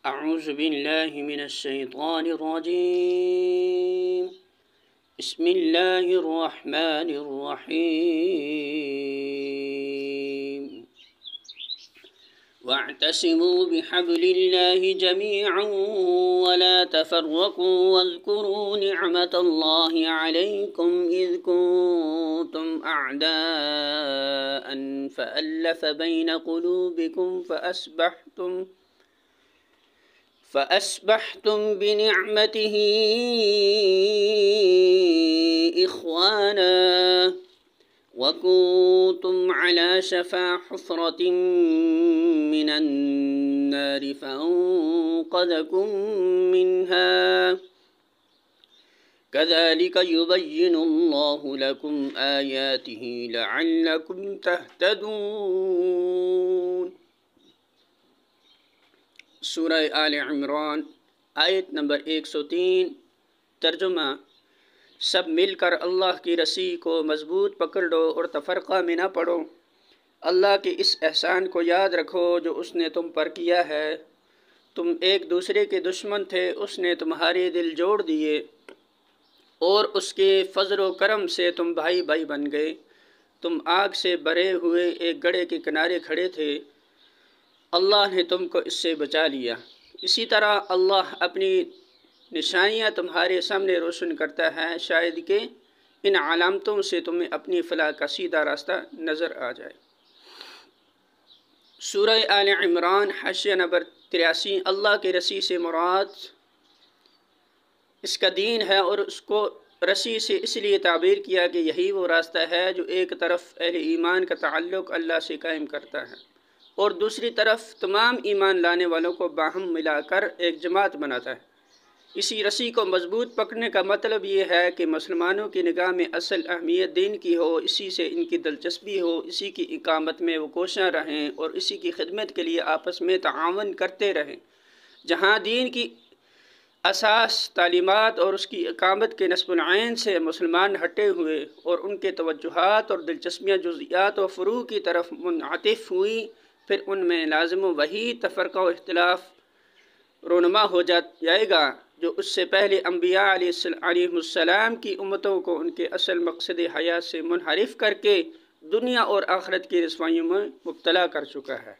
أعوذ بالله من الشيطان الرجيم. بسم الله الرحمن الرحيم. واعتصموا بحبل الله جميعا ولا تفرقوا واذكروا نعمة الله عليكم إذ كنتم أعداء فألف بين قلوبكم فأصبحتم بنعمته إخوانا وكنتم على شفا حفرة من النار فأنقذكم منها كذلك يبين الله لكم آياته لعلكم تهتدون. سورہ آل عمران آیت نمبر 103. ترجمہ: سب مل کر اللہ کی رسی کو مضبوط پکڑ لو اور تفرقہ میں نہ پڑو. اللہ کے اس احسان کو یاد رکھو جو اس نے تم پر کیا ہے. تم ایک دوسرے کے دشمن تھے، اس نے تمہارے دل جوڑ دیے اور اس کے فضل و کرم سے تم بھائی بھائی بن گئے. تم آگ سے بھرے ہوئے ایک گڑھے کے کنارے کھڑے تھے، اللہ نے تم کو اس سے بچا لیا. اسی طرح اللہ اپنی نشانیاں تمہارے سامنے روشن کرتا ہے، شاید کہ ان علامتوں سے تمہیں اپنی فلاح کا سیدھا راستہ نظر آ جائے. سورہ آل عمران حاشیہ نمبر 83. اللہ کی رسی سے مراد اس کا دین ہے، اور اس کو رسی سے اس لیے تعبیر کیا کہ یہی وہ راستہ ہے جو ایک طرف اہل ایمان کا تعلق اللہ سے قائم کرتا ہے اور دوسری طرف تمام ایمان لانے والوں کو باہم ملا کر ایک جماعت بناتا ہے. اسی رسی کو مضبوط پکڑنے کا مطلب یہ ہے کہ مسلمانوں کی نگاہ میں اصل اہمیت دین کی ہو، اسی سے ان کی دلچسپی ہو، اسی کی اقامت میں وہ کوشاں رہیں اور اسی کی خدمت کے لیے آپس میں تعاون کرتے رہیں. جہاں دین کی اساس، تعلیمات اور اس کی اقامت کے نصب العین سے مسلمان ہٹے ہوئے اور ان کے توجہات اور دلچسپیاں جزئیات و فروع کی طرف منعطف ہوئیں، پھر ان میں لازم و وحید تفرقہ و اختلاف رونما ہو جائے گا جو اس سے پہلے انبیاء علیہ السلام کی امتوں کو ان کے اصل مقصد حیات سے منحرف کر کے دنیا اور آخرت کی رسوائیوں میں مبتلا کر چکا ہے.